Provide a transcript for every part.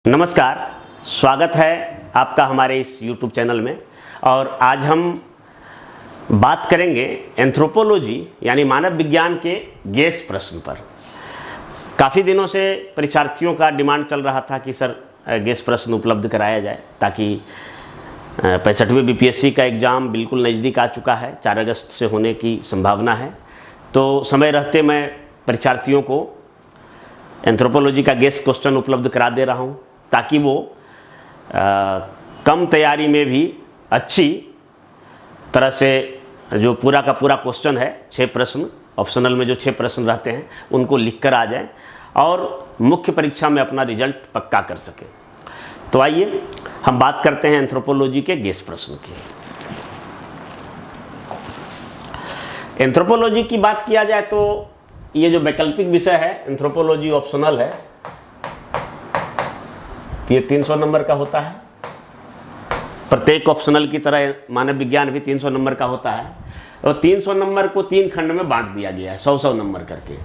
नमस्कार, स्वागत है आपका हमारे इस YouTube चैनल में। और आज हम बात करेंगे एंथ्रोपोलॉजी यानी मानव विज्ञान के गेस प्रश्न पर। काफ़ी दिनों से परीक्षार्थियों का डिमांड चल रहा था कि सर गेस प्रश्न उपलब्ध कराया जाए, ताकि 65वें बीपीएससी का एग्ज़ाम बिल्कुल नज़दीक आ चुका है, 4 अगस्त से होने की संभावना है। तो समय रहते मैं परीक्षार्थियों को एंथ्रोपोलॉजी का गेस क्वेश्चन उपलब्ध करा दे रहा हूँ, ताकि वो कम तैयारी में भी अच्छी तरह से जो पूरा का पूरा क्वेश्चन है, 6 प्रश्न ऑप्शनल में जो 6 प्रश्न रहते हैं उनको लिख कर आ जाएं और मुख्य परीक्षा में अपना रिजल्ट पक्का कर सकें। तो आइए हम बात करते हैं एंथ्रोपोलॉजी के गेस प्रश्न की। एंथ्रोपोलॉजी की बात किया जाए तो ये जो वैकल्पिक विषय है एंथ्रोपोलॉजी ऑप्शनल है, ये 300 नंबर का होता है। प्रत्येक ऑप्शनल की तरह मानव विज्ञान भी 300 नंबर का होता है और 300 नंबर को 3 खंड में बांट दिया गया है, 100-100 नंबर करके।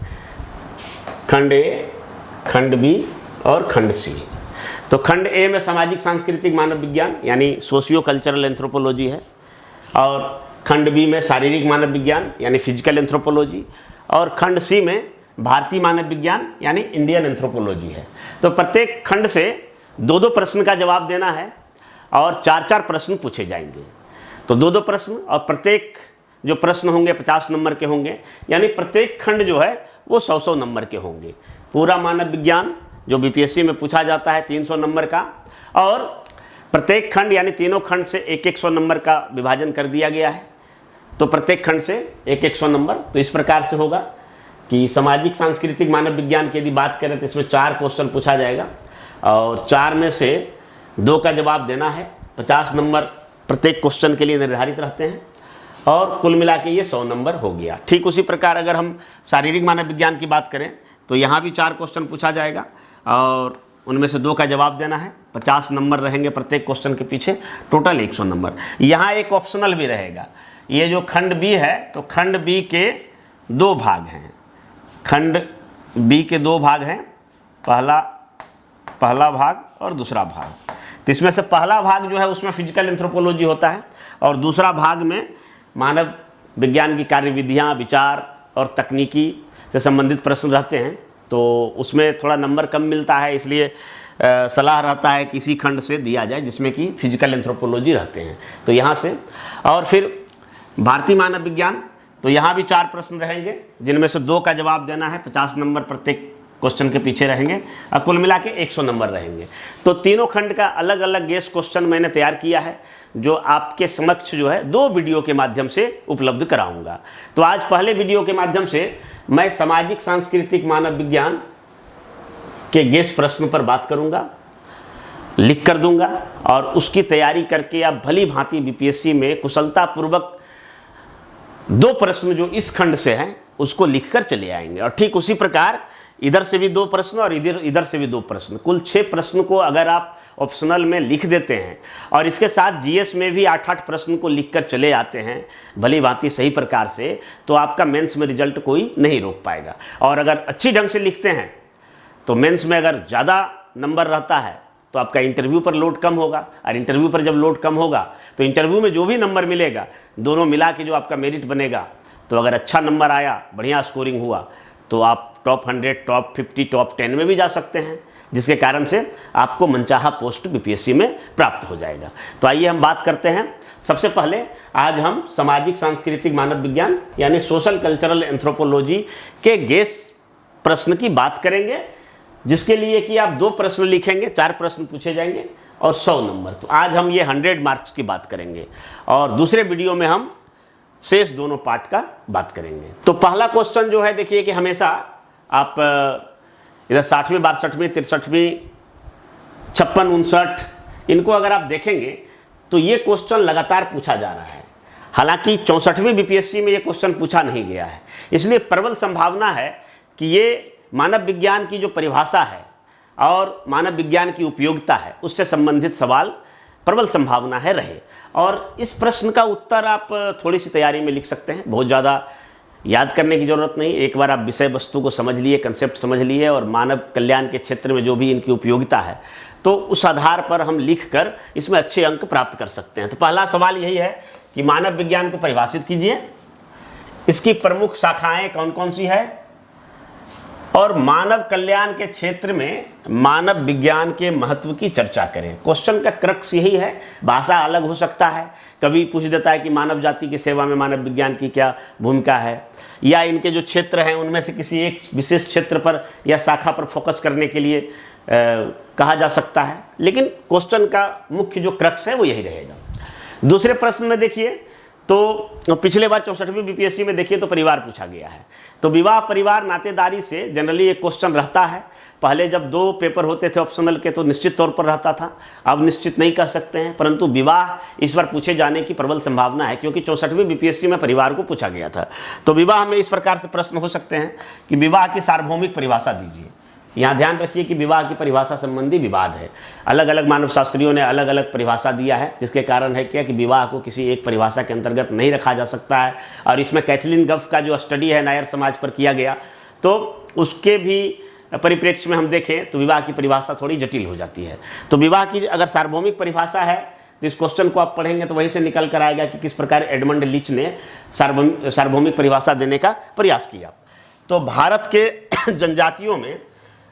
खंड ए, खंड बी और खंड सी। तो खंड ए में सामाजिक सांस्कृतिक मानव विज्ञान यानी सोशियो कल्चरल एंथ्रोपोलॉजी है, और खंड बी में शारीरिक मानव विज्ञान यानी फिजिकल एंथ्रोपोलॉजी, और खंड सी में भारतीय मानव विज्ञान यानी इंडियन एंथ्रोपोलॉजी है। तो प्रत्येक खंड से 2-2 प्रश्न का जवाब देना है और 4-4 प्रश्न पूछे जाएंगे। तो 2-2 प्रश्न, और प्रत्येक जो प्रश्न होंगे 50 नंबर के होंगे, यानी प्रत्येक खंड जो है वो 100-100 नंबर के होंगे। पूरा मानव विज्ञान जो बीपीएससी में पूछा जाता है 300 नंबर का, और प्रत्येक खंड यानी तीनों खंड से 100 नंबर का विभाजन कर दिया गया है। तो प्रत्येक खंड से 100 नंबर। तो इस प्रकार से होगा कि सामाजिक सांस्कृतिक मानव विज्ञान की यदि बात करें तो इसमें 4 क्वेश्चन पूछा जाएगा और 4 में से 2 का जवाब देना है। 50 नंबर प्रत्येक क्वेश्चन के लिए निर्धारित रहते हैं और कुल मिला के ये 100 नंबर हो गया। ठीक उसी प्रकार अगर हम शारीरिक मानव विज्ञान की बात करें तो यहाँ भी 4 क्वेश्चन पूछा जाएगा और उनमें से 2 का जवाब देना है। 50 नंबर रहेंगे प्रत्येक क्वेश्चन के पीछे, टोटल 100 नंबर। यहाँ एक ऑप्शनल भी रहेगा। ये जो खंड बी है, तो खंड बी के 2 भाग हैं। खंड बी के 2 भाग हैं, पहला भाग और दूसरा भाग। तो इसमें से पहला भाग जो है उसमें फिजिकल एंथ्रोपोलॉजी होता है और दूसरा भाग में मानव विज्ञान की कार्यविधियाँ, विचार और तकनीकी से संबंधित प्रश्न रहते हैं। तो उसमें थोड़ा नंबर कम मिलता है, इसलिए सलाह रहता है कि इसी खंड से दिया जाए जिसमें कि फिजिकल एंथ्रोपोलॉजी रहते हैं। तो यहाँ से, और फिर भारतीय मानव विज्ञान, तो यहाँ भी 4 प्रश्न रहेंगे जिनमें से 2 का जवाब देना है। 50 नंबर प्रत्येक क्वेश्चन के पीछे रहेंगे और कुल मिला के 100 नंबर रहेंगे। तो तीनों खंड का अलग अलग गेस क्वेश्चन मैंने तैयार किया है, जो आपके समक्ष जो है 2 वीडियो के माध्यम से उपलब्ध कराऊंगा। तो आज पहले वीडियो के माध्यम से मैं सामाजिक सांस्कृतिक मानव विज्ञान के गेस प्रश्न पर बात करूंगा, लिख कर दूंगा, और उसकी तैयारी करके आप भली भांति बीपीएससी में कुशलतापूर्वक 2 प्रश्न जो इस खंड से हैं उसको लिखकर चले आएंगे। और ठीक उसी प्रकार इधर से भी 2 प्रश्न और इधर से भी 2 प्रश्न, कुल 6 प्रश्न को अगर आप ऑप्शनल में लिख देते हैं और इसके साथ जीएस में भी 8-8 प्रश्न को लिखकर चले आते हैं भली भांति सही प्रकार से, तो आपका मेंस में रिजल्ट कोई नहीं रोक पाएगा। और अगर अच्छी ढंग से लिखते हैं तो मेंस में अगर ज़्यादा नंबर रहता है तो आपका इंटरव्यू पर लोड कम होगा, और इंटरव्यू पर जब लोड कम होगा तो इंटरव्यू में जो भी नंबर मिलेगा दोनों मिला के जो आपका मेरिट बनेगा, तो अगर अच्छा नंबर आया, बढ़िया स्कोरिंग हुआ, तो आप टॉप 100, टॉप 50, टॉप 10 में भी जा सकते हैं, जिसके कारण से आपको मनचाहा पोस्ट बीपीएससी में प्राप्त हो जाएगा। तो आइए हम बात करते हैं। सबसे पहले आज हम सामाजिक सांस्कृतिक मानव विज्ञान यानी सोशल कल्चरल एंथ्रोपोलॉजी के गेस प्रश्न की बात करेंगे, जिसके लिए कि आप 2 प्रश्न लिखेंगे, 4 प्रश्न पूछे जाएंगे और 100 नंबर। तो आज हम ये 100 मार्क्स की बात करेंगे और दूसरे वीडियो में हम शेष दोनों पार्ट का बात करेंगे। तो पहला क्वेश्चन जो है, देखिए कि हमेशा आप इधर 60वीं, 62वीं, 63वीं, 56, 59 इनको अगर आप देखेंगे तो ये क्वेश्चन लगातार पूछा जा रहा है। हालांकि 64वीं बीपीएससी में ये क्वेश्चन पूछा नहीं गया है, इसलिए प्रबल संभावना है कि ये मानव विज्ञान की जो परिभाषा है और मानव विज्ञान की उपयोगिता है उससे संबंधित सवाल प्रबल संभावना है रहे। और इस प्रश्न का उत्तर आप थोड़ी सी तैयारी में लिख सकते हैं, बहुत ज़्यादा याद करने की ज़रूरत नहीं, एक बार आप विषय वस्तु को समझ लिए, कंसेप्ट समझ लिए और मानव कल्याण के क्षेत्र में जो भी इनकी उपयोगिता है तो उस आधार पर हम लिख कर इसमें अच्छे अंक प्राप्त कर सकते हैं। तो पहला सवाल यही है कि मानव विज्ञान को परिभाषित कीजिए, इसकी प्रमुख शाखाएं कौन कौन सी है, और मानव कल्याण के क्षेत्र में मानव विज्ञान के महत्व की चर्चा करें। क्वेश्चन का क्रक्स यही है, भाषा अलग हो सकता है, कभी पूछ देता है कि मानव जाति की सेवा में मानव विज्ञान की क्या भूमिका है, या इनके जो क्षेत्र हैं उनमें से किसी एक विशेष क्षेत्र पर या शाखा पर फोकस करने के लिए कहा जा सकता है, लेकिन क्वेश्चन का मुख्य जो क्रक्स है वो यही रहेगा। दूसरे प्रश्न में देखिए तो पिछले बार 64वीं बीपीएससी में देखिए तो परिवार पूछा गया है। तो विवाह परिवार नातेदारी से जनरली एक क्वेश्चन रहता है। पहले जब 2 पेपर होते थे ऑप्शनल के तो निश्चित तौर पर रहता था, अब निश्चित नहीं कह सकते हैं, परंतु विवाह इस बार पूछे जाने की प्रबल संभावना है क्योंकि 64वीं बीपीएससी में परिवार को पूछा गया था। तो विवाह में इस प्रकार से प्रश्न हो सकते हैं कि विवाह की सार्वभौमिक परिभाषा दीजिए। यहाँ ध्यान रखिए कि विवाह की परिभाषा संबंधी विवाद है, अलग अलग मानव शास्त्रियों ने अलग अलग परिभाषा दिया है, जिसके कारण है क्या कि विवाह को किसी एक परिभाषा के अंतर्गत नहीं रखा जा सकता है। और इसमें कैथलीन गफ का जो स्टडी है नायर समाज पर किया गया, तो उसके भी परिप्रेक्ष्य में हम देखें तो विवाह की परिभाषा थोड़ी जटिल हो जाती है। तो विवाह की अगर सार्वभौमिक परिभाषा है तो इस क्वेश्चन को आप पढ़ेंगे तो वहीं से निकल कर आएगा कि किस प्रकार एडमंड लीच ने सार्वभौमिक परिभाषा देने का प्रयास किया। तो भारत के जनजातियों में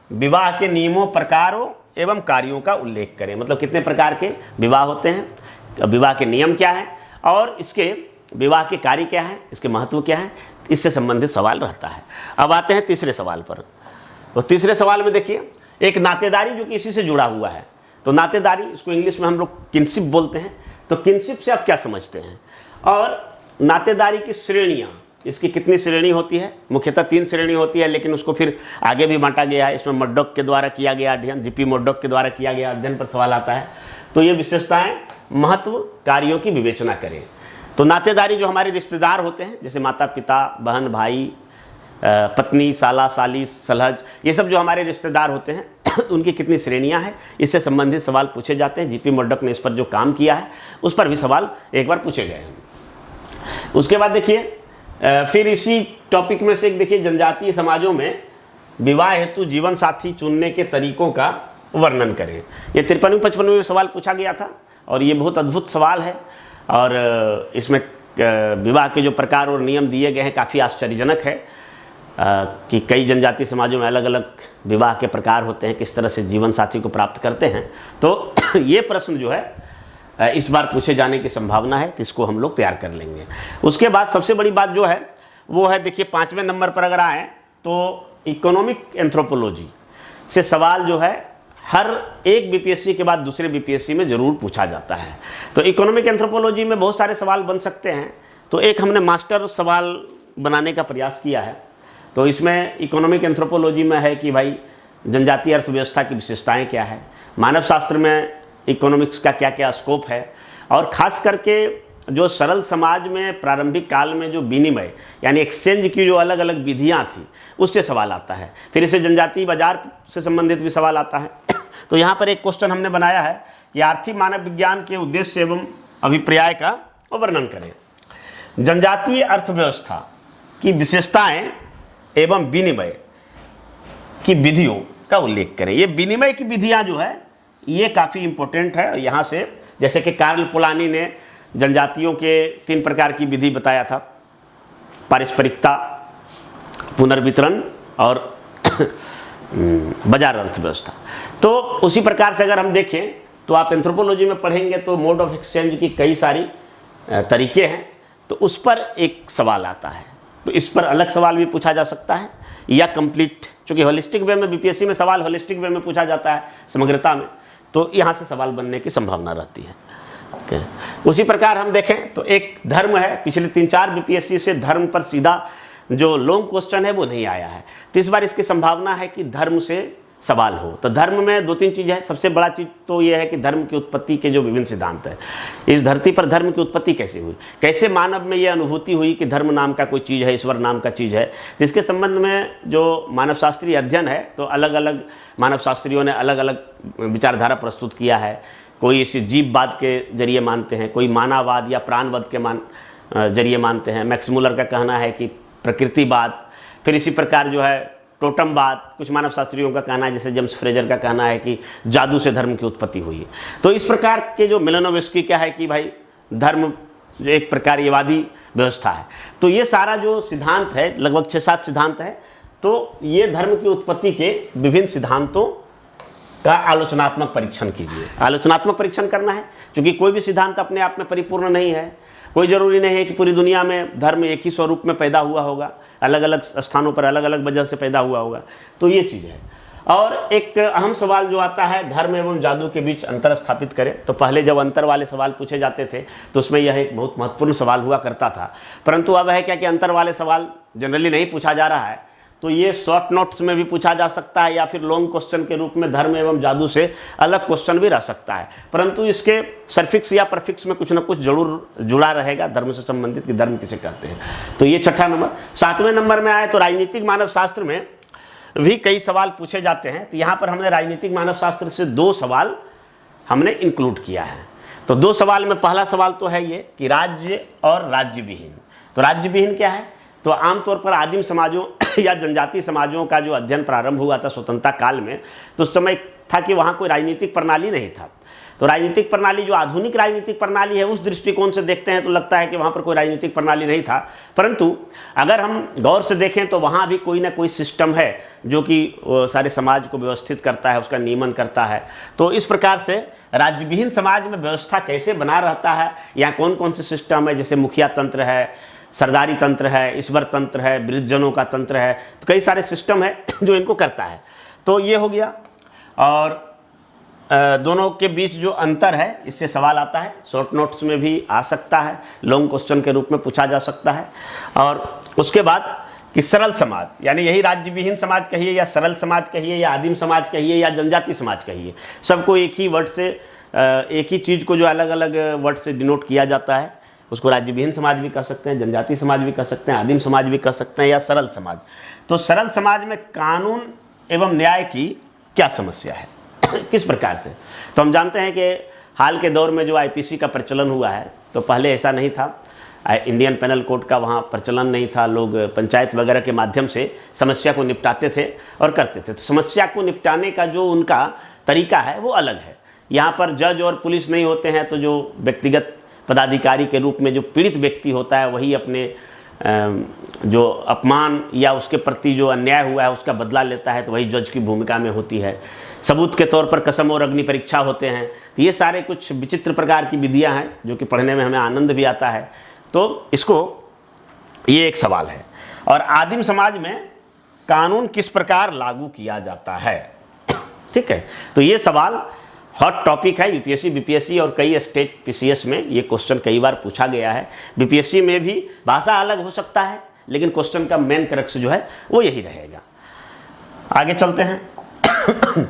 विवाह के नियमों, प्रकारों एवं कार्यों का उल्लेख करें। मतलब कितने प्रकार के विवाह होते हैं, विवाह के नियम क्या है और इसके विवाह के कार्य क्या है, इसके महत्व क्या है, इससे संबंधित सवाल रहता है। अब आते हैं तीसरे सवाल पर। तो तीसरे सवाल में देखिए एक नातेदारी जो कि इसी से जुड़ा हुआ है। तो नातेदारी, इसको इंग्लिश में हम लोग किनशिप बोलते हैं। तो किनशिप से आप क्या समझते हैं, और नातेदारी की श्रेणियाँ, इसकी कितनी श्रेणी होती है। मुख्यतः 3 श्रेणी होती है, लेकिन उसको फिर आगे भी बांटा गया है। इसमें मर्डॉक के द्वारा किया गया अध्ययन, जीपी मर्डॉक के द्वारा किया गया अध्ययन पर सवाल आता है। तो ये विशेषताएं महत्व कार्यों की विवेचना करें। तो नातेदारी जो हमारे रिश्तेदार होते हैं, जैसे माता पिता, बहन भाई, पत्नी, साला साली, सलहज, ये सब जो हमारे रिश्तेदार होते हैं उनकी कितनी श्रेणियां हैं, इससे संबंधित सवाल पूछे जाते हैं। जीपी मर्डॉक ने इस पर जो काम किया है उस पर भी सवाल एक बार पूछे गए हैं। उसके बाद देखिए फिर इसी टॉपिक में से एक देखिए, जनजातीय समाजों में विवाह हेतु जीवन साथी चुनने के तरीकों का वर्णन करें। ये 53वें 55वें में सवाल पूछा गया था और ये बहुत अद्भुत सवाल है। और इसमें विवाह के जो प्रकार और नियम दिए गए हैं काफ़ी आश्चर्यजनक है कि कई जनजातीय समाजों में अलग अलग विवाह के प्रकार होते हैं, किस तरह से जीवन साथी को प्राप्त करते हैं। तो ये प्रश्न जो है इस बार पूछे जाने की संभावना है, तो इसको हम लोग तैयार कर लेंगे। उसके बाद सबसे बड़ी बात जो है वो है, देखिए 5वें नंबर पर अगर आए तो इकोनॉमिक एंथ्रोपोलॉजी से सवाल जो है हर एक बीपीएससी के बाद दूसरे बीपीएससी में ज़रूर पूछा जाता है। तो इकोनॉमिक एंथ्रोपोलॉजी में बहुत सारे सवाल बन सकते हैं। तो एक हमने मास्टर सवाल बनाने का प्रयास किया है। तो इसमें इकोनॉमिक एंथ्रोपोलॉजी में है कि भाई जनजातीय अर्थव्यवस्था की विशेषताएँ क्या है, मानव शास्त्र में इकोनॉमिक्स का क्या क्या स्कोप है, और ख़ास करके जो सरल समाज में प्रारंभिक काल में जो विनिमय यानी एक्सचेंज की जो अलग अलग विधियां थी उससे सवाल आता है। फिर इसे जनजातीय बाजार से संबंधित भी सवाल आता है। तो यहाँ पर एक क्वेश्चन हमने बनाया है कि आर्थिक मानव विज्ञान के उद्देश्य एवं अभिप्राय का वर्णन करें। जनजातीय अर्थव्यवस्था की विशेषताएं एवं विनिमय की विधियों का उल्लेख करें। ये विनिमय की विधियाँ जो है ये काफ़ी इम्पोर्टेंट है। यहाँ से जैसे कि कार्ल पोलानी ने जनजातियों के 3 प्रकार की विधि बताया था, पारस्परिकता, पुनर्वितरण और बाजार अर्थव्यवस्था। तो उसी प्रकार से अगर हम देखें तो आप एंथ्रोपोलॉजी में पढ़ेंगे तो मोड ऑफ एक्सचेंज की कई सारी तरीके हैं, तो उस पर एक सवाल आता है। तो इस पर अलग सवाल भी पूछा जा सकता है या कंप्लीट, चूँकि होलिस्टिक वे में बीपीएससी में सवाल होलिस्टिक वे में पूछा जाता है, समग्रता में, तो यहाँ से सवाल बनने की संभावना रहती है। उसी प्रकार हम देखें तो एक धर्म है, पिछले 3-4 बीपीएससी से धर्म पर सीधा जो लॉन्ग क्वेश्चन है वो नहीं आया है। तो इस बार इसकी संभावना है कि धर्म से सवाल हो। तो धर्म में 2-3 चीज़ है। सबसे बड़ा चीज़ तो ये है कि धर्म की उत्पत्ति के जो विभिन्न सिद्धांत है, इस धरती पर धर्म की उत्पत्ति कैसे हुई, कैसे मानव में ये अनुभूति हुई कि धर्म नाम का कोई चीज़ है, ईश्वर नाम का चीज़ है। तो इसके संबंध में जो मानव शास्त्रीय अध्ययन है, तो अलग अलग मानव शास्त्रियों ने अलग अलग विचारधारा प्रस्तुत किया है। कोई इसे जीववाद के जरिए मानते हैं, कोई मानववाद या प्राणवाद के जरिए मानते हैं। मैक्स मुलर का कहना है कि प्रकृतिवाद, फिर इसी प्रकार जो है टोटमवाद। कुछ मानव शास्त्रियों का कहना है, जैसे जेम्स फ्रेजर का कहना है कि जादू से धर्म की उत्पत्ति हुई है। तो इस प्रकार के जो मिलेनोवस्की क्या है कि भाई धर्म जो एक प्रकारवादी व्यवस्था है। तो ये सारा जो सिद्धांत है, लगभग 6-7 सिद्धांत है, तो ये धर्म की उत्पत्ति के विभिन्न सिद्धांतों का आलोचनात्मक परीक्षण कीजिए। आलोचनात्मक परीक्षण करना है, क्योंकि कोई भी सिद्धांत अपने आप में परिपूर्ण नहीं है। कोई ज़रूरी नहीं है कि पूरी दुनिया में धर्म एक ही स्वरूप में पैदा हुआ होगा, अलग अलग स्थानों पर अलग अलग वजह से पैदा हुआ होगा। तो ये चीज़ है। और एक अहम सवाल जो आता है, धर्म एवं जादू के बीच अंतर स्थापित करें। तो पहले जब अंतर वाले सवाल पूछे जाते थे तो उसमें यह एक बहुत महत्वपूर्ण सवाल हुआ करता था, परंतु अब है क्या कि अंतर वाले सवाल जनरली नहीं पूछा जा रहा है। तो ये शॉर्ट नोट्स में भी पूछा जा सकता है, या फिर लॉन्ग क्वेश्चन के रूप में धर्म एवं जादू से अलग क्वेश्चन भी रह सकता है, परंतु इसके सरफिक्स या परफिक्स में कुछ ना कुछ जरूर जुड़ा रहेगा धर्म से संबंधित, कि धर्म किसे कहते हैं। तो ये 6ठा नंबर। 7वें नंबर में आए तो राजनीतिक मानव शास्त्र में भी कई सवाल पूछे जाते हैं। तो यहाँ पर हमने राजनीतिक मानव शास्त्र से 2 सवाल हमने इंक्लूड किया है। तो 2 सवाल में पहला सवाल तो है ये कि राज्य और राज्य विहीन। तो राज्य विहीन क्या है? तो आमतौर पर आदिम समाजों या जनजातीय समाजों का जो अध्ययन प्रारंभ हुआ था स्वतंत्रता काल में, तो उस समय था कि वहाँ कोई राजनीतिक प्रणाली नहीं था। तो राजनीतिक प्रणाली, जो आधुनिक राजनीतिक प्रणाली है, उस दृष्टिकोण से देखते हैं तो लगता है कि वहाँ पर कोई राजनीतिक प्रणाली नहीं था, परंतु अगर हम गौर से देखें तो वहाँ भी कोई ना कोई सिस्टम है जो कि सारे समाज को व्यवस्थित करता है, उसका नियमन करता है। तो इस प्रकार से राज्य विहीन समाज में व्यवस्था कैसे बना रहता है, या कौन कौन से सिस्टम है, जैसे मुखिया तंत्र है, सरदारी तंत्र है, ईश्वर तंत्र है, वृद्धजनों का तंत्र है, तो कई सारे सिस्टम है जो इनको करता है। तो ये हो गया। और दोनों के बीच जो अंतर है, इससे सवाल आता है, शॉर्ट नोट्स में भी आ सकता है, लॉन्ग क्वेश्चन के रूप में पूछा जा सकता है। और उसके बाद कि सरल समाज, यानी यही राज्य विहीन समाज कहिए, या सरल समाज कहिए, या आदिम समाज कहिए, या जनजाति समाज कहिए, सबको एक ही वर्ड से, एक ही चीज़ को जो अलग अलग वर्ड से डिनोट किया जाता है, उसको राज्य विहीन समाज भी कह सकते हैं, जनजाति समाज भी कह सकते हैं, आदिम समाज भी कह सकते हैं, या सरल समाज। तो सरल समाज में कानून एवं न्याय की क्या समस्या है, किस प्रकार से? तो हम जानते हैं कि हाल के दौर में जो आईपीसी का प्रचलन हुआ है, तो पहले ऐसा नहीं था, इंडियन पेनल कोड का वहाँ प्रचलन नहीं था। लोग पंचायत वगैरह के माध्यम से समस्या को निपटाते थे और करते थे। तो समस्या को निपटाने का जो उनका तरीका है वो अलग है। यहाँ पर जज और पुलिस नहीं होते हैं, तो जो व्यक्तिगत पदाधिकारी के रूप में जो पीड़ित व्यक्ति होता है वही अपने जो अपमान या उसके प्रति जो अन्याय हुआ है उसका बदला लेता है, तो वही जज की भूमिका में होती है। सबूत के तौर पर कसम और अग्नि परीक्षा होते हैं। तो ये सारे कुछ विचित्र प्रकार की विधियां हैं जो कि पढ़ने में हमें आनंद भी आता है। तो इसको, ये एक सवाल है। और आदिम समाज में कानून किस प्रकार लागू किया जाता है, ठीक है। तो ये सवाल हॉट टॉपिक है यूपीएससी, बीपीएससी और कई स्टेट पीसीएस में ये क्वेश्चन कई बार पूछा गया है। बीपीएससी में भी भाषा अलग हो सकता है, लेकिन क्वेश्चन का मेन क्रक्स जो है वो यही रहेगा। आगे चलते हैं।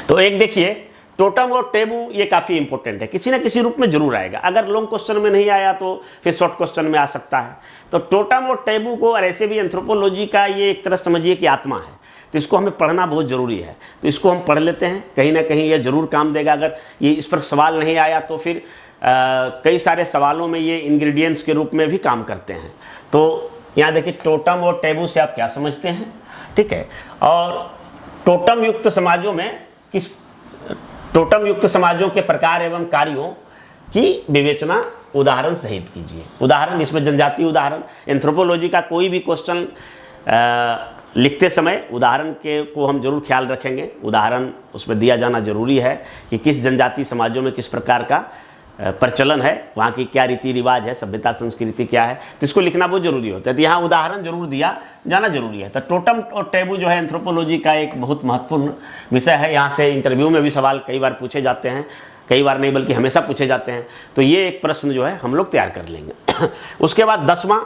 तो एक देखिए, टोटम और टेबू, ये काफ़ी इंपॉर्टेंट है, किसी न किसी रूप में जरूर आएगा। अगर लॉन्ग क्वेश्चन में नहीं आया तो फिर शॉर्ट क्वेश्चन में आ सकता है। तो टोटम और टेबू को, और ऐसे भी एंथ्रोपोलॉजी का ये एक तरह समझिए कि आत्मा है, तो इसको हमें पढ़ना बहुत ज़रूरी है। तो इसको हम पढ़ लेते हैं, कहीं ना कहीं ये ज़रूर काम देगा। अगर ये इस पर सवाल नहीं आया तो फिर कई सारे सवालों में ये इंग्रेडिएंट्स के रूप में भी काम करते हैं। तो यहाँ देखिए, टोटम और टेबू से आप क्या समझते हैं, ठीक है। और टोटम युक्त समाजों में टोटम युक्त समाजों के प्रकार एवं कार्यों की विवेचना उदाहरण सहित कीजिए। उदाहरण, इसमें जनजातीय उदाहरण, एंथ्रोपोलॉजी का कोई भी क्वेश्चन लिखते समय उदाहरण के को हम जरूर ख्याल रखेंगे। उदाहरण उसमें दिया जाना जरूरी है कि किस जनजातीय समाजों में किस प्रकार का प्रचलन है, वहाँ की क्या रीति रिवाज है, सभ्यता संस्कृति क्या है, तो इसको लिखना बहुत जरूरी होता है। तो यहाँ उदाहरण जरूर दिया जाना जरूरी है। तो टोटम और टेबू जो है एंथ्रोपोलॉजी का एक बहुत महत्वपूर्ण विषय है। यहाँ से इंटरव्यू में भी सवाल कई बार पूछे जाते हैं, कई बार नहीं बल्कि हमेशा पूछे जाते हैं। तो ये एक प्रश्न जो है हम लोग तैयार कर लेंगे। उसके बाद 10वां,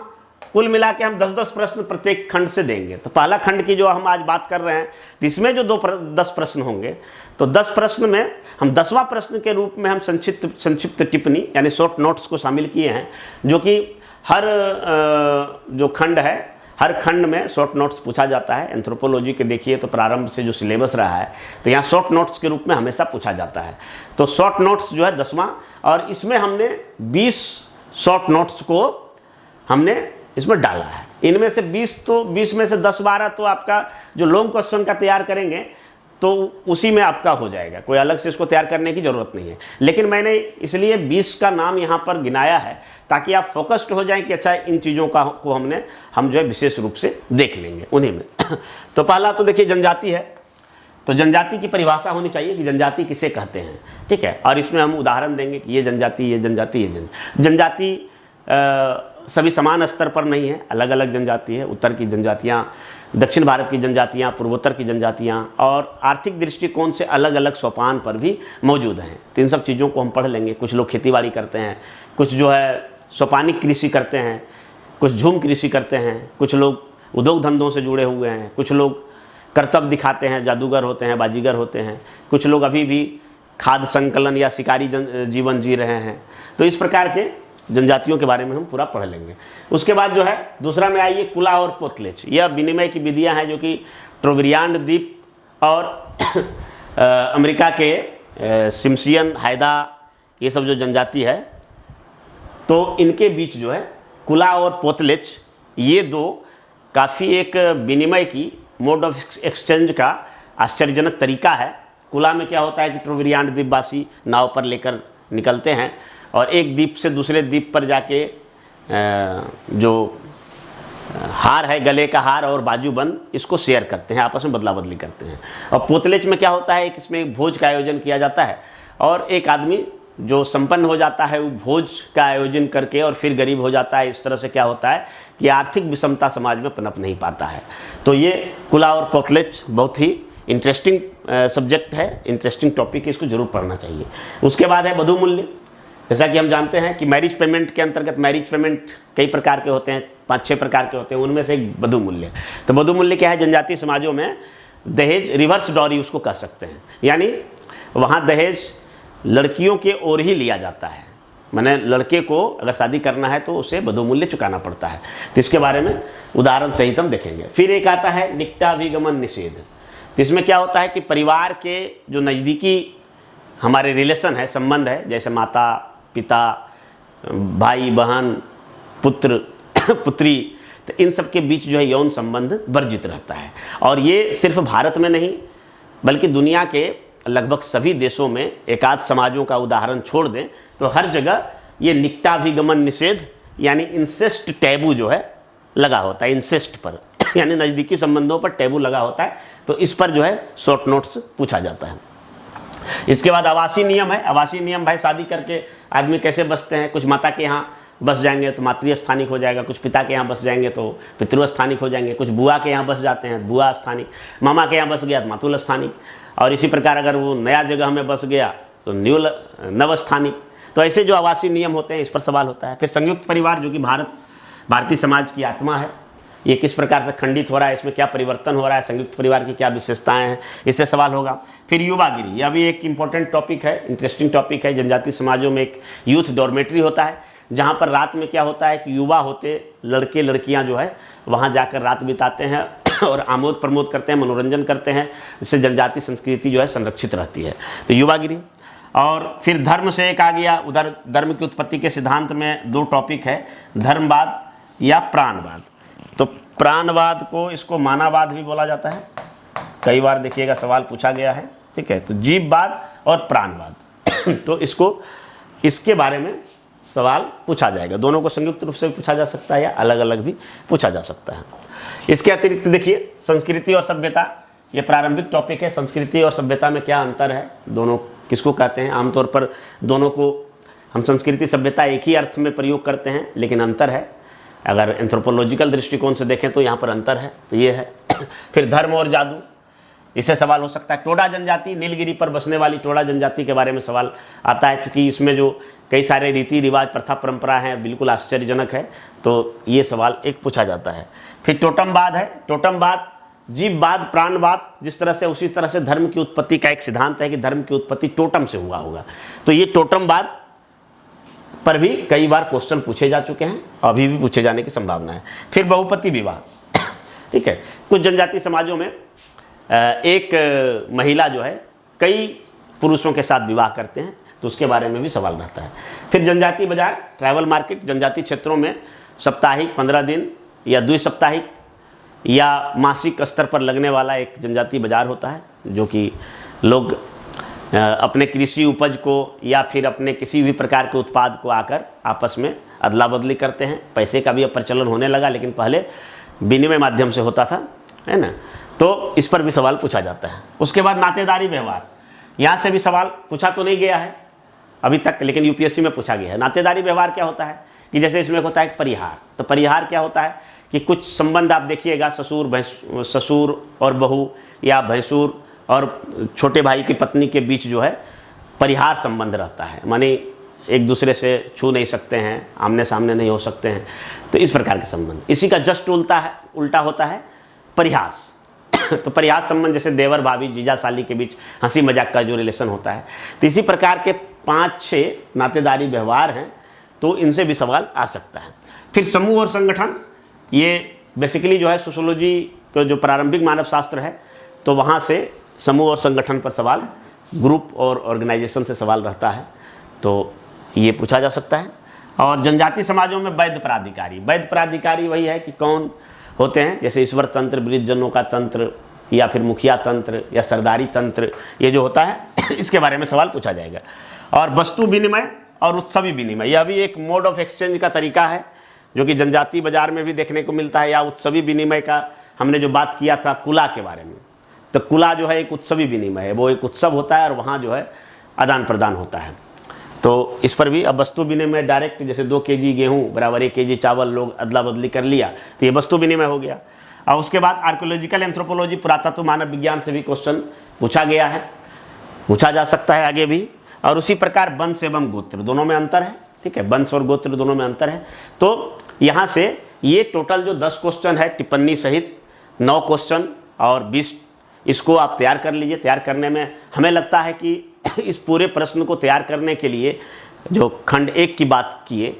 कुल मिला के हम 10-10 प्रश्न प्रत्येक खंड से देंगे। तो पहला खंड की जो हम आज बात कर रहे हैं, तो इसमें जो 10 प्रश्न होंगे, तो 10 प्रश्न में हम 10वां प्रश्न के रूप में हम संक्षिप्त टिप्पणी यानी शॉर्ट नोट्स को शामिल किए हैं, जो कि हर जो खंड है, हर खंड में शॉर्ट नोट्स पूछा जाता है। एंथ्रोपोलॉजी के देखिए तो प्रारंभ से जो सिलेबस रहा है, तो यहाँ शॉर्ट नोट्स के रूप में हमेशा पूछा जाता है। तो शॉर्ट नोट्स जो है 10वां, और इसमें हमने 20 शॉर्ट नोट्स को हमने इसमें डाला है। इनमें से 20 में से 10-12 तो आपका जो लॉन्ग क्वेश्चन का तैयार करेंगे तो उसी में आपका हो जाएगा, कोई अलग से इसको तैयार करने की ज़रूरत नहीं है। लेकिन मैंने इसलिए 20 का नाम यहाँ पर गिनाया है ताकि आप फोकस्ड हो जाएं कि अच्छा इन चीज़ों को हम जो है विशेष रूप से देख लेंगे उन्हीं में। तो पहला तो देखिए जनजाति है, तो जनजाति की परिभाषा होनी चाहिए कि जनजाति किसे कहते हैं, ठीक है। और इसमें हम उदाहरण देंगे कि ये जनजाति, ये जनजाति, ये जनजाति सभी समान स्तर पर नहीं है, अलग अलग जनजाति है। उत्तर की जनजातियाँ, दक्षिण भारत की जनजातियाँ, पूर्वोत्तर की जनजातियाँ और आर्थिक दृष्टिकोण से अलग अलग सोपान पर भी मौजूद हैं। तो इन सब चीज़ों को हम पढ़ लेंगे। कुछ लोग खेतीबाड़ी करते हैं, कुछ जो है सोपानिक कृषि करते हैं, कुछ झूम कृषि करते हैं, कुछ लोग उद्योग धंधों से जुड़े हुए हैं, कुछ लोग करतब दिखाते हैं, जादूगर होते हैं, बाजीगर होते हैं, कुछ लोग अभी भी खाद्य संकलन या शिकारी जीवन जी रहे हैं। तो इस प्रकार के जनजातियों के बारे में हम पूरा पढ़ लेंगे। उसके बाद जो है दूसरा में आइए कुला और पोतलेच। यह विनिमय की विधियां हैं जो कि ट्रोविरियांड द्वीप और अमेरिका के सिम्सियन, हायदा, ये सब जो जनजाति है, तो इनके बीच जो है कुला और पोतलेच, ये दो काफ़ी एक विनिमय की मोड ऑफ एक्सचेंज का आश्चर्यजनक तरीका है। कुला में क्या होता है कि ट्रोविरियांड द्वीपवासी नाव पर लेकर निकलते हैं और एक द्वीप से दूसरे द्वीप पर जाके जो हार है, गले का हार और बाजूबंद, इसको शेयर करते हैं, आपस में बदला बदली करते हैं। और पोतलेच में क्या होता है कि इसमें एक भोज का आयोजन किया जाता है और एक आदमी जो संपन्न हो जाता है वो भोज का आयोजन करके और फिर गरीब हो जाता है। इस तरह से क्या होता है कि आर्थिक विषमता समाज में पनप नहीं पाता है। तो ये कुला और पोतलेच बहुत ही इंटरेस्टिंग सब्जेक्ट है, इंटरेस्टिंग टॉपिक है, इसको जरूर पढ़ना चाहिए। उसके बाद है बधू मूल्य। जैसा कि हम जानते हैं कि मैरिज पेमेंट के अंतर्गत मैरिज पेमेंट कई प्रकार के होते हैं, 5-6 प्रकार के होते हैं, उनमें से एक बधू मूल्य। तो बधू मूल्य क्या है? जनजातीय समाजों में दहेज, रिवर्स डॉरी उसको कह सकते हैं, यानी वहाँ दहेज लड़कियों के ओर ही लिया जाता है। माने लड़के को अगर शादी करना है तो उसे बधू मूल्य चुकाना पड़ता है। तो इसके बारे में उदाहरण सहित हम देखेंगे। फिर एक आता है निकटाभिगमन निषेध। तो इसमें क्या होता है कि परिवार के जो नज़दीकी हमारे रिलेशन है, संबंध है, जैसे माता पिता, भाई बहन, पुत्र पुत्री, तो इन सब के बीच जो है यौन संबंध वर्जित रहता है। और ये सिर्फ भारत में नहीं बल्कि दुनिया के लगभग सभी देशों में, एकाध समाजों का उदाहरण छोड़ दें तो हर जगह ये निकटाभिगमन निषेध यानी इंसेस्ट टैबू जो है लगा होता है। इंसेस्ट पर यानी नज़दीकी संबंधों पर टैबू लगा होता है। तो इस पर जो है शॉर्ट नोट्स पूछा जाता है। इसके बाद आवासीय नियम है। आवासीय नियम भाई शादी करके आदमी कैसे बसते हैं, कुछ माता के यहाँ बस जाएंगे तो मातृस्थानिक हो जाएगा, कुछ पिता के यहाँ बस जाएंगे तो पितृस्थानिक हो जाएंगे, कुछ बुआ के यहाँ बस जाते हैं बुआ स्थानिक, मामा के यहाँ बस गया तो मातुल स्थानिक, और इसी प्रकार अगर वो नया जगह में बस गया तो नवस्थानिक। तो ऐसे जो आवासीय नियम होते हैं इस पर सवाल होता है। फिर संयुक्त परिवार जो कि भारतीय समाज की आत्मा है, ये किस प्रकार से खंडित हो रहा है, इसमें क्या परिवर्तन हो रहा है, संयुक्त परिवार की क्या विशेषताएं हैं, इससे सवाल होगा। फिर युवागिरी, यह भी एक इम्पॉर्टेंट टॉपिक है, इंटरेस्टिंग टॉपिक है। जनजातीय समाजों में एक यूथ डॉर्मेट्री होता है जहाँ पर रात में क्या होता है कि युवा होते लड़के लड़कियाँ जो है वहाँ जाकर रात बिताते हैं और आमोद प्रमोद करते हैं, मनोरंजन करते हैं, जिससे जनजातीय संस्कृति जो है संरक्षित रहती है। तो युवागिरी। और फिर धर्म से एक आ गया, उधर धर्म की उत्पत्ति के सिद्धांत में 2 टॉपिक है, धर्मवाद या प्राणवाद। तो प्राणवाद को, इसको मानववाद भी बोला जाता है, कई बार देखिएगा सवाल पूछा गया है, ठीक है। तो जीववाद और प्राणवाद तो इसके बारे में सवाल पूछा जाएगा। दोनों को संयुक्त रूप से भी पूछा जा सकता है या अलग अलग भी पूछा जा सकता है। इसके अतिरिक्त देखिए संस्कृति और सभ्यता, ये प्रारंभिक टॉपिक है। संस्कृति और सभ्यता में क्या अंतर है, दोनों किसको कहते हैं? आमतौर पर दोनों को हम संस्कृति सभ्यता एक ही अर्थ में प्रयोग करते हैं, लेकिन अंतर है। अगर एंथ्रोपोलॉजिकल दृष्टिकोण से देखें तो यहाँ पर अंतर है, तो ये है। फिर धर्म और जादू, इससे सवाल हो सकता है। टोडा जनजाति, नीलगिरी पर बसने वाली टोडा जनजाति के बारे में सवाल आता है, क्योंकि इसमें जो कई सारे रीति रिवाज, प्रथा परंपरा हैं, बिल्कुल आश्चर्यजनक है, तो ये सवाल एक पूछा जाता है। फिर टोटमवाद है। टोटमवाद जीववाद, प्राणवाद जिस तरह से, उसी तरह से धर्म की उत्पत्ति का एक सिद्धांत है कि धर्म की उत्पत्ति टोटम से हुआ होगा। तो ये टोटमवाद पर भी कई बार क्वेश्चन पूछे जा चुके हैं, अभी भी पूछे जाने की संभावना है। फिर बहुपति विवाह, ठीक है। कुछ जनजातीय समाजों में एक महिला जो है कई पुरुषों के साथ विवाह करते हैं, तो उसके बारे में भी सवाल रहता है। फिर जनजातीय बाजार, ट्रैवल मार्केट, जनजातीय क्षेत्रों में साप्ताहिक 15 दिन या द्विसाप्ताहिक या मासिक स्तर पर लगने वाला एक जनजातीय बाजार होता है, जो कि लोग अपने कृषि उपज को या फिर अपने किसी भी प्रकार के उत्पाद को आकर आपस में अदला बदली करते हैं। पैसे का भी अब प्रचलन होने लगा, लेकिन पहले विनिमय माध्यम से होता था, है ना। तो इस पर भी सवाल पूछा जाता है। उसके बाद नातेदारी व्यवहार, यहाँ से भी सवाल पूछा तो नहीं गया है अभी तक, लेकिन यूपीएससी में पूछा गया है। नातेदारी व्यवहार क्या होता है कि जैसे इसमें होता है परिहार, तो परिहार क्या होता है कि कुछ संबंध आप देखिएगा, ससुर और बहू या भैंसुर और छोटे भाई की पत्नी के बीच जो है परिहार संबंध रहता है, माने एक दूसरे से छू नहीं सकते हैं, आमने सामने नहीं हो सकते हैं, तो इस प्रकार के संबंध। इसी का जस्ट उल्टा होता है परिहास। तो परिहास संबंध जैसे देवर भाभी जीजा साली के बीच हंसी मजाक का जो रिलेशन होता है, तो इसी प्रकार के 5-6 नातेदारी व्यवहार हैं, तो इनसे भी सवाल आ सकता है। फिर समूह और संगठन, ये बेसिकली जो है सोशियोलॉजी का जो प्रारंभिक मानव शास्त्र है, तो वहाँ से समूह और संगठन पर सवाल, ग्रुप और ऑर्गेनाइजेशन से सवाल रहता है, तो ये पूछा जा सकता है। और जनजातीय समाजों में वैध प्राधिकारी वही है कि कौन होते हैं, जैसे ईश्वर तंत्र, वृद्धजनों का तंत्र या फिर मुखिया तंत्र या सरदारी तंत्र, ये जो होता है इसके बारे में सवाल पूछा जाएगा। और वस्तु विनिमय और उत्सवी विनिमय, यह भी एक मोड ऑफ एक्सचेंज का तरीका है जो कि जनजातीय बाजार में भी देखने को मिलता है। या उत्सवी विनिमय का हमने जो बात किया था कुला के बारे में, तो कुला जो है एक उत्सवी विनिमय है, वो एक उत्सव होता है और वहाँ जो है आदान प्रदान होता है। तो इस पर भी अब वस्तु विनिमय डायरेक्ट, जैसे 2 केजी गेहूँ बराबर 1 केजी चावल लोग अदला बदली कर लिया, तो ये वस्तु विनिमय हो गया। और उसके बाद आर्कियोलॉजिकल एंथ्रोपोलॉजी, पुरातत्व मानव विज्ञान से भी क्वेश्चन पूछा गया है, पूछा जा सकता है आगे भी। और उसी प्रकार वंश एवं गोत्र दोनों में अंतर है, ठीक है, वंश और गोत्र दोनों में अंतर है। तो यहाँ से ये टोटल जो 10 क्वेश्चन है टिप्पणी सहित 9 क्वेश्चन और 20, इसको आप तैयार कर लीजिए। तैयार करने में हमें लगता है कि इस पूरे प्रश्न को तैयार करने के लिए जो खंड 1 की बात किए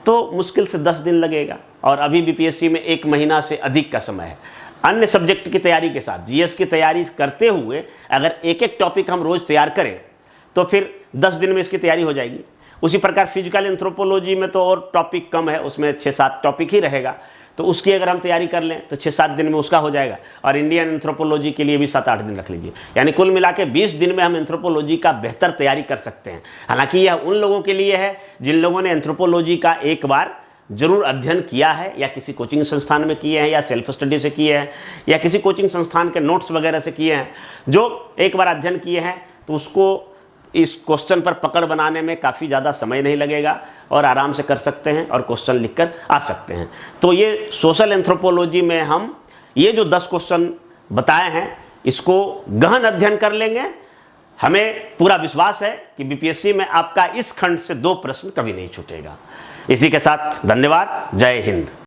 तो मुश्किल से 10 दिन लगेगा, और अभी बीपीएससी में 1 महीना से अधिक का समय है। अन्य सब्जेक्ट की तैयारी के साथ जीएस की तैयारी करते हुए अगर एक टॉपिक हम रोज़ तैयार करें तो फिर 10 दिन में इसकी तैयारी हो जाएगी। उसी प्रकार फिजिकल एंथ्रोपोलॉजी में तो और टॉपिक कम है, उसमें 6-7 टॉपिक ही रहेगा, तो उसकी अगर हम तैयारी कर लें तो 6-7 दिन में उसका हो जाएगा। और इंडियन एंथ्रोपोलॉजी के लिए भी 7-8 दिन रख लीजिए, यानी कुल मिला के 20 दिन में हम एंथ्रोपोलॉजी का बेहतर तैयारी कर सकते हैं। हालांकि यह उन लोगों के लिए है जिन लोगों ने एंथ्रोपोलॉजी का एक बार जरूर अध्ययन किया है, या किसी कोचिंग संस्थान में किए हैं, या सेल्फ स्टडी से किए हैं, या किसी कोचिंग संस्थान के नोट्स वगैरह से किए हैं। जो एक बार अध्ययन किए हैं तो उसको इस क्वेश्चन पर पकड़ बनाने में काफ़ी ज़्यादा समय नहीं लगेगा और आराम से कर सकते हैं और क्वेश्चन लिखकर आ सकते हैं। तो ये सोशल एंथ्रोपोलॉजी में हम ये जो 10 क्वेश्चन बताए हैं इसको गहन अध्ययन कर लेंगे। हमें पूरा विश्वास है कि बीपीएससी में आपका इस खंड से 2 प्रश्न कभी नहीं छूटेगा। इसी के साथ धन्यवाद, जय हिंद।